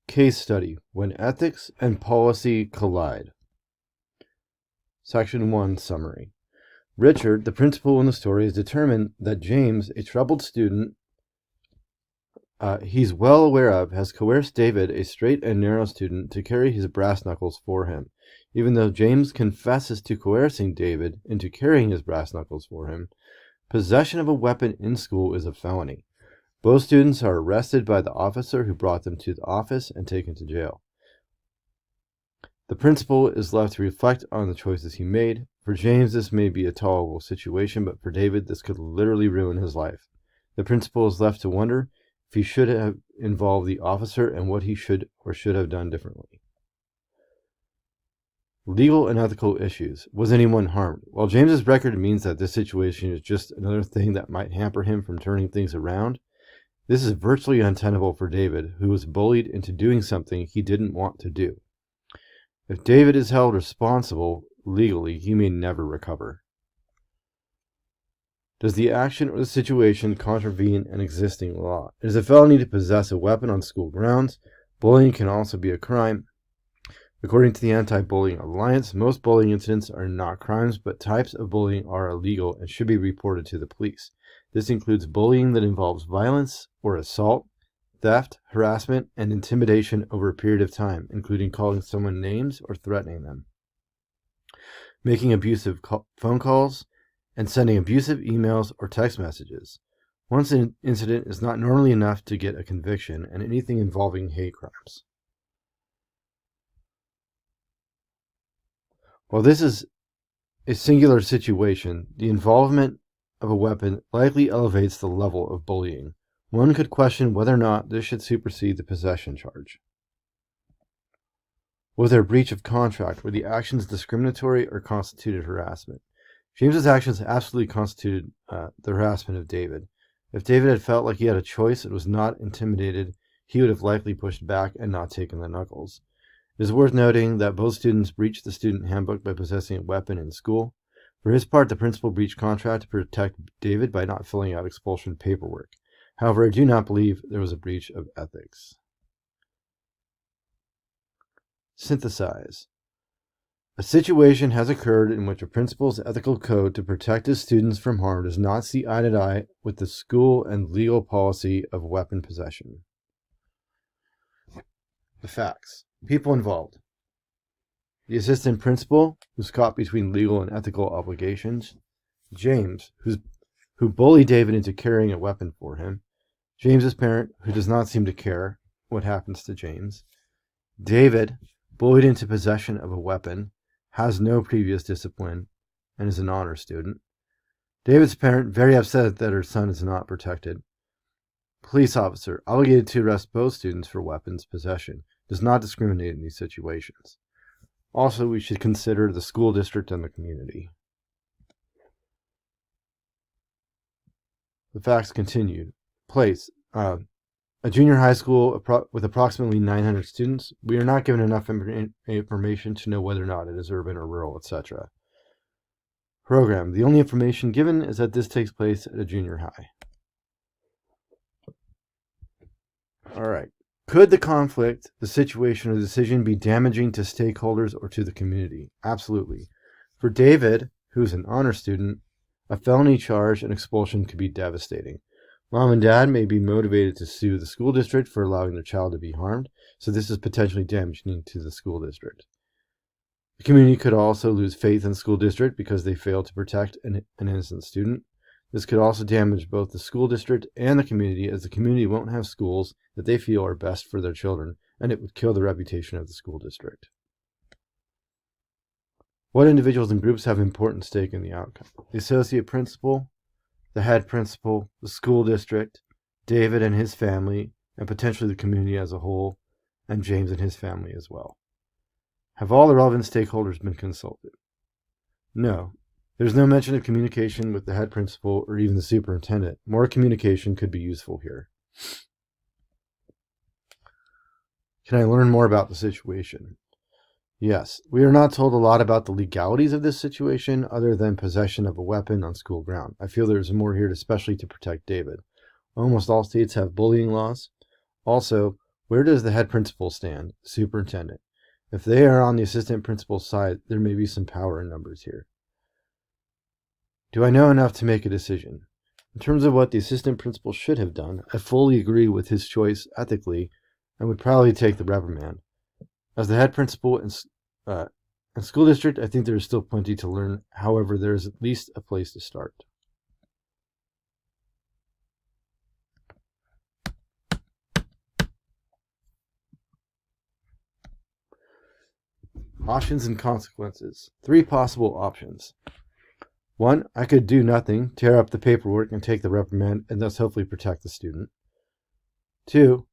Case study: When ethics and policy collide. Section 1 summary. Richard, the principal in the story, is determined that James, a troubled student he's well aware of, has coerced David, a straight and narrow student, to carry his brass knuckles for him. Even though James confesses to coercing David into carrying his brass knuckles for him, possession of a weapon in school is a felony. Both students are arrested by the officer who brought them to the office and taken to jail. The principal is left to reflect on the choices he made. For James, this may be a tolerable situation, but for David, this could literally ruin his life. The principal is left to wonder if he should have involved the officer and what he should or should have done differently. Legal and ethical issues. Was anyone harmed? While James's record means that this situation is just another thing that might hamper him from turning things around, this is virtually untenable for David, who was bullied into doing something he didn't want to do. If David is held responsible legally, he may never recover. Does the action or the situation contravene an existing law? It is a felony to possess a weapon on school grounds. Bullying can also be a crime. According to the Anti-Bullying Alliance, most bullying incidents are not crimes, but types of bullying are illegal and should be reported to the police. This includes bullying that involves violence or assault, theft, harassment, and intimidation over a period of time, including calling someone names or threatening them, making abusive phone calls, and sending abusive emails or text messages. Once an incident is not normally enough to get a conviction, and anything involving hate crimes. While this is a singular situation, the involvement of a weapon likely elevates the level of bullying. One could question whether or not this should supersede the possession charge. Was there a breach of contract? Were the actions discriminatory or constituted harassment? James's actions absolutely constituted the harassment of David. If David had felt like he had a choice and was not intimidated, he would have likely pushed back and not taken the knuckles. It is worth noting that both students breached the student handbook by possessing a weapon in school. For his part, the principal breached contract to protect David by not filling out expulsion paperwork. However, I do not believe there was a breach of ethics. Synthesize. A situation has occurred in which a principal's ethical code to protect his students from harm does not see eye to eye with the school and legal policy of weapon possession. The facts. People involved. The assistant principal, who's caught between legal and ethical obligations. James, who bullied David into carrying a weapon for him. James's parent, who does not seem to care what happens to James. David, bullied into possession of a weapon, has no previous discipline, and is an honor student. David's parent, very upset that her son is not protected. Police officer, obligated to arrest both students for weapons possession, does not discriminate in these situations. Also, we should consider the school district and the community. The facts continued. Place. A junior high school with approximately 900 students. We are not given enough information to know whether or not it is urban or rural, etc. Program. The only information given is that this takes place at a junior high. Alright. Could the conflict, the situation, or the decision be damaging to stakeholders or to the community? Absolutely. For David, who's an honor student, a felony charge and expulsion could be devastating. Mom and dad may be motivated to sue the school district for allowing their child to be harmed, so this is potentially damaging to the school district. The community could also lose faith in the school district because they failed to protect an innocent student. This could also damage both the school district and the community, as the community won't have schools that they feel are best for their children, and it would kill the reputation of the school district. What individuals and groups have important stake in the outcome? The associate principal, the head principal, the school district, David and his family, and potentially the community as a whole, and James and his family as well. Have all the relevant stakeholders been consulted? No. There's no mention of communication with the head principal or even the superintendent. More communication could be useful here. Can I learn more about the situation? Yes, we are not told a lot about the legalities of this situation other than possession of a weapon on school ground. I feel there's more here, especially to protect David. Almost all states have bullying laws. Also, Where does the head principal stand, the superintendent? If they are on the assistant principal's side, there may be some power in numbers here. Do I know enough to make a decision? In terms of what the assistant principal should have done, I fully agree with his choice ethically and would probably take the reprimand. As the head principal in school district, I think there is still plenty to learn. However, there is at least a place to start. Options and consequences. 3 possible options. 1. I could do nothing, tear up the paperwork, and take the reprimand, and thus hopefully protect the student. 2.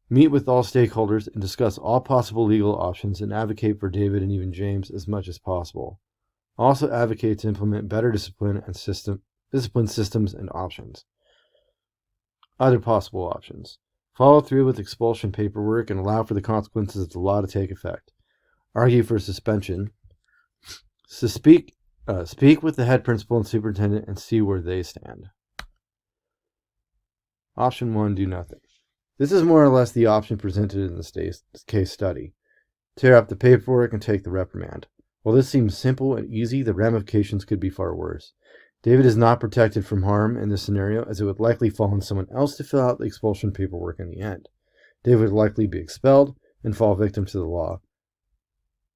Meet with all stakeholders and discuss all possible legal options and advocate for David and even James as much as possible. Also advocate to implement better discipline systems and options. Other possible options. Follow through with expulsion paperwork and allow for the consequences of the law to take effect. Argue for suspension. Speak with the head principal and superintendent and see where they stand. Option 1, do nothing. This is more or less the option presented in the case study. Tear up the paperwork and take the reprimand. While this seems simple and easy, the ramifications could be far worse. David is not protected from harm in this scenario, as it would likely fall on someone else to fill out the expulsion paperwork in the end. David would likely be expelled and fall victim to the law.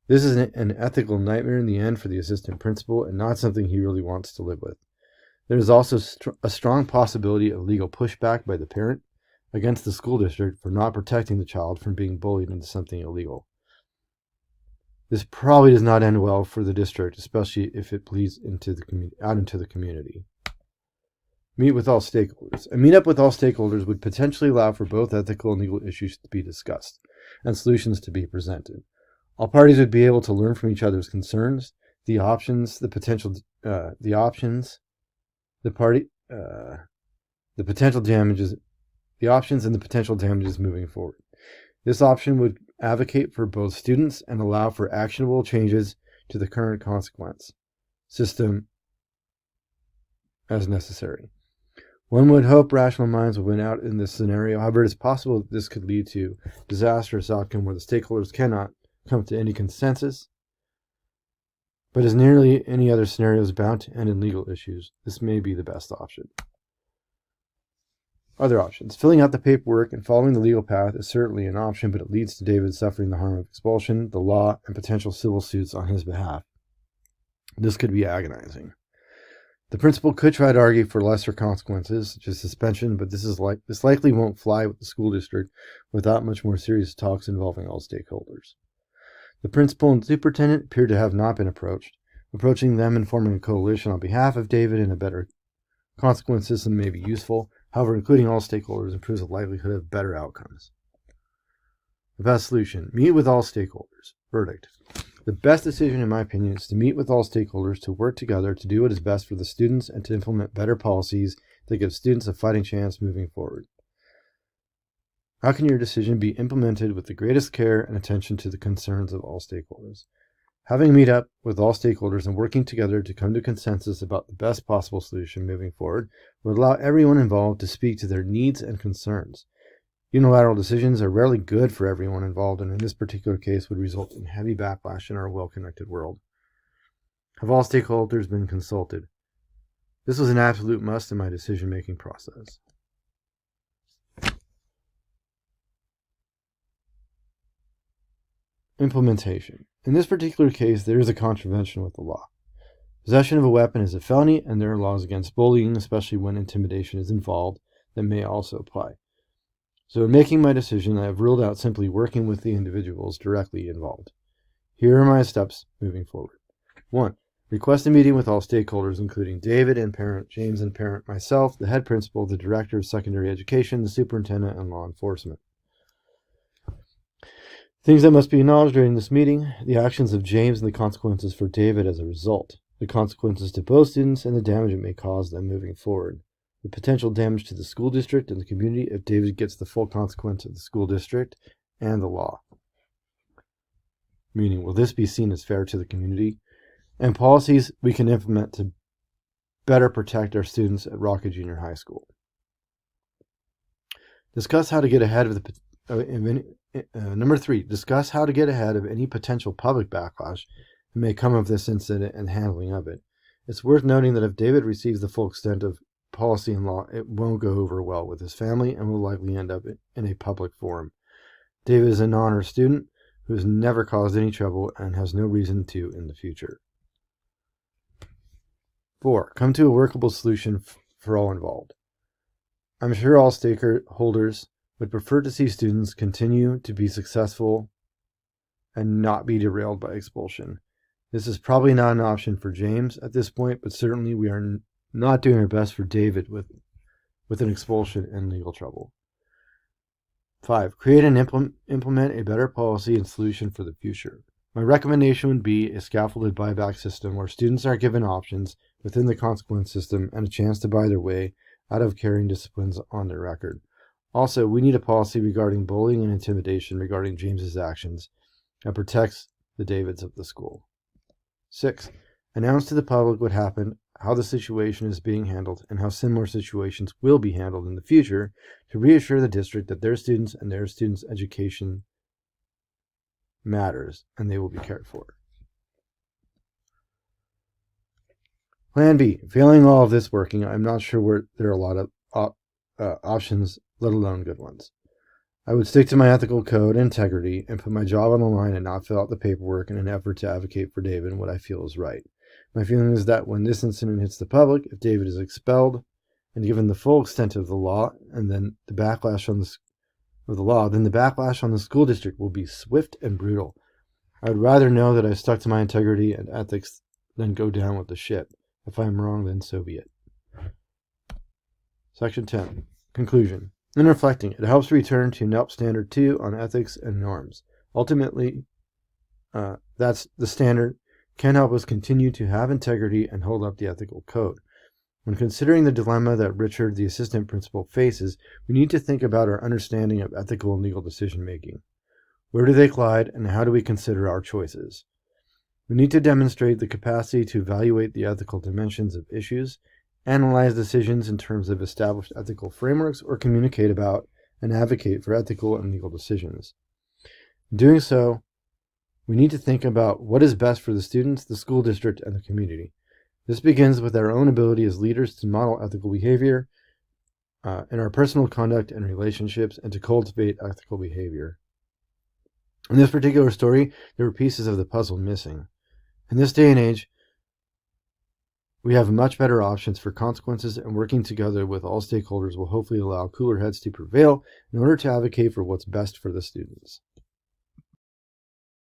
This is an ethical nightmare in the end for the assistant principal and not something he really wants to live with. There is also a strong possibility of legal pushback by the parent against the school district for not protecting the child from being bullied into something illegal. This probably does not end well for the district, especially if it bleeds out into the community. Meet with all stakeholders. A meetup with all stakeholders would potentially allow for both ethical and legal issues to be discussed and solutions to be presented. All parties would be able to learn from each other's concerns, the options, the potential damages moving forward. This option would advocate for both students and allow for actionable changes to the current consequence system as necessary. One would hope rational minds would win out in this scenario. However, it is possible that this could lead to a disastrous outcome where the stakeholders cannot come to any consensus. But as nearly any other scenario is bound to end in legal issues, this may be the best option. Other options. Filling out the paperwork and following the legal path is certainly an option, but it leads to David suffering the harm of expulsion, the law, and potential civil suits on his behalf. This could be agonizing. The principal could try to argue for lesser consequences, such as suspension, but this likely won't fly with the school district without much more serious talks involving all stakeholders. The principal and superintendent appear to have not been approached. Approaching them and forming a coalition on behalf of David in a better consequence system may be useful. However, including all stakeholders improves the likelihood of better outcomes. The best solution. Meet with all stakeholders. Verdict. The best decision, in my opinion, is to meet with all stakeholders to work together to do what is best for the students and to implement better policies that give students a fighting chance moving forward. How can your decision be implemented with the greatest care and attention to the concerns of all stakeholders? Having a meet-up with all stakeholders and working together to come to consensus about the best possible solution moving forward would allow everyone involved to speak to their needs and concerns. Unilateral decisions are rarely good for everyone involved, and in this particular case would result in heavy backlash in our well-connected world. Have all stakeholders been consulted? This was an absolute must in my decision-making process. Implementation. In this particular case, there is a contravention with the law. Possession of a weapon is a felony, and there are laws against bullying, especially when intimidation is involved, that may also apply. So in making my decision, I have ruled out simply working with the individuals directly involved. Here are my steps moving forward. 1. Request a meeting with all stakeholders, including David and parent, James and parent, myself, the head principal, the director of secondary education, the superintendent, and law enforcement. Things that must be acknowledged during this meeting: the actions of James and the consequences for David as a result, the consequences to both students and the damage it may cause them moving forward, the potential damage to the school district and the community if David gets the full consequence of the school district, and the law. Meaning, will this be seen as fair to the community? And policies we can implement to better protect our students at Rocket Junior High School. Discuss how to get ahead of the Number 3, discuss how to get ahead of any potential public backlash that may come of this incident and handling of it. It's worth noting that if David receives the full extent of policy and law, it won't go over well with his family and will likely end up in a public forum. David is a non-honor student who has never caused any trouble and has no reason to in the future. 4, come to a workable solution for all involved. I'm sure all stakeholders would prefer to see students continue to be successful and not be derailed by expulsion. This is probably not an option for James at this point, but certainly we are not doing our best for David with an expulsion and legal trouble. 5, create and implement a better policy and solution for the future. My recommendation would be a scaffolded buyback system where students are given options within the consequence system and a chance to buy their way out of carrying disciplines on their record. Also, we need a policy regarding bullying and intimidation regarding James's actions that protects the Davids of the school. 6, announce to the public what happened, how the situation is being handled, and how similar situations will be handled in the future to reassure the district that their students and their students' education matters and they will be cared for. Plan B. Failing all of this working, I'm not sure where there are a lot of options, let alone good ones. I would stick to my ethical code and integrity and put my job on the line and not fill out the paperwork in an effort to advocate for David and what I feel is right. My feeling is that when this incident hits the public, if David is expelled and given the full extent of the law, and then the backlash on the backlash on the school district will be swift and brutal. I would rather know that I stuck to my integrity and ethics than go down with the ship. If I am wrong, then so be it. Section 10. Conclusion. In reflecting, it helps return to NELP Standard 2 on ethics and norms. Ultimately, that's the standard can help us continue to have integrity and hold up the ethical code. When considering the dilemma that Richard, the assistant principal, faces, we need to think about our understanding of ethical and legal decision-making. Where do they collide, and how do we consider our choices? We need to demonstrate the capacity to evaluate the ethical dimensions of issues, analyze decisions in terms of established ethical frameworks, or communicate about and advocate for ethical and legal decisions. In doing so, we need to think about what is best for the students, the school district, and the community. This begins with our own ability as leaders to model ethical behavior in our personal conduct and relationships and to cultivate ethical behavior. In this particular story, there were pieces of the puzzle missing. In this day and age, we have much better options for consequences, and working together with all stakeholders will hopefully allow cooler heads to prevail in order to advocate for what's best for the students.